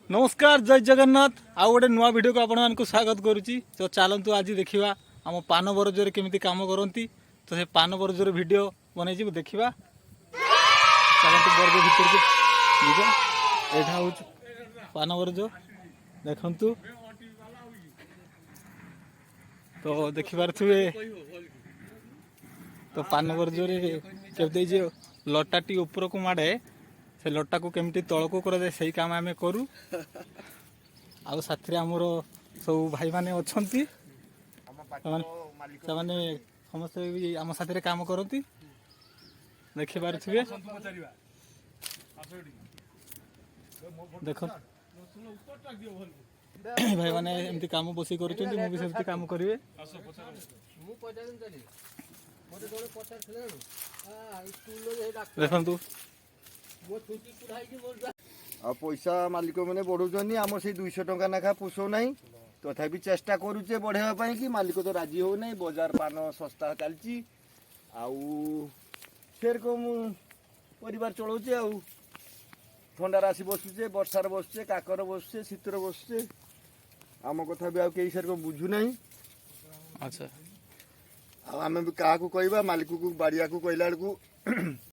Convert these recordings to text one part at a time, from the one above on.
नमस्कार जय जगन्नाथ आउ गोटे नुआ वीडियो को आपण मानक स्वागत करुच्ची। तो चलतु आज देखा आम पान बरजरे केमी कम करती। तो से पान बरजर वीडियो बनई देखा चलतु बरज भर को यहाँ हूँ पान बरज देखु। तो देखिपे तो पान बरजरे केमती लटाटी ऊपर को माड़े से लटा को केमती तल को करे से काम आम करूँ। आउ साथी आमर सब भाई माने अच्छी समस्ते भी आम साथी काम करती देखिपे देख भाई माने एमती काम बसी कर काम करेंगे। देखु आ पैसा मालिक मैंने बढ़ाऊँ आम से 200 टंका नाखा पोषो ना तथापि चेष्टा करुचे बढ़ावा कि मालिक तो राजी हो ना। बजार पान सस्ता चलती सेरकम परिवार चलाऊे आ ठंडार आसी बसुचे वर्षार बसुचे काकर बसुचे शीतर बसुचे आम कथा भी आई सेरकम बुझुना। अच्छा आम भी क्या कहवा मालिक को बाड़िया को कहला बेलू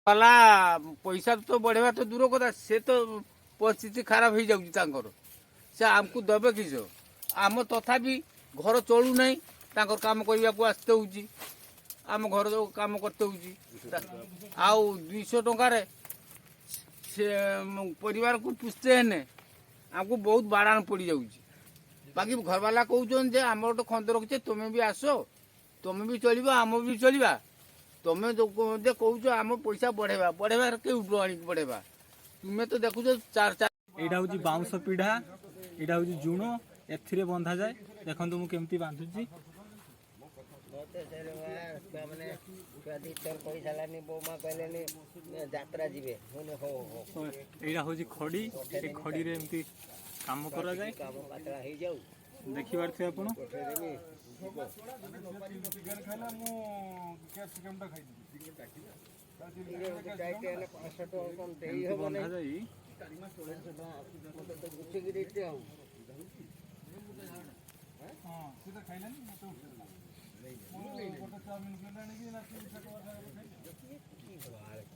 वाला पैसा तो बढ़ेवा तो दूर कथा से तो परिस्थिति खराब हो जाऊँगी से आमको देवे किस आम तथापि घर चलू ना काम करने को आसते हूँ आम घर काम करते हूँ आउ 200 टकर से परिवार को पुषते हैं आमको बहुत बाड़ान पड़ जाऊँ। बाकी घर वाला कहते आम गोटे खंद रखिए तुम्हें भी आस तुम्हें भी चल आम भी चलवा तुम्हें जो कौच आम पैसा बढ़ेवा बढ़ेवा कौटू आनी बढ़ेवा तुम्हें तो देखुच 4 यहाँ हूँ बाउंश पीढ़ा यहाँ हूँ जुण ए बंधा जाए देखो मुझे केमती बांधुची यहाँ हूँ खड़ी खड़ी रे एमती काम करा जाए देखी पारे आप बंधा जाए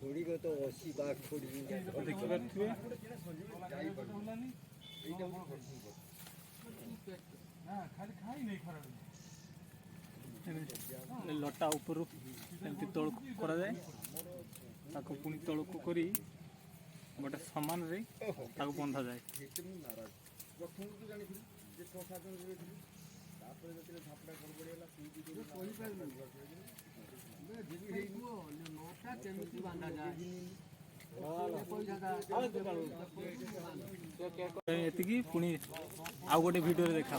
थोड़ी को तो 80 बार लटा ऊपर एमती तल करा जाए ताको पुणी तल को करी गोटे समान रे ताको बंधा जाए। पुणी आउ गोटे वीडियो देखा।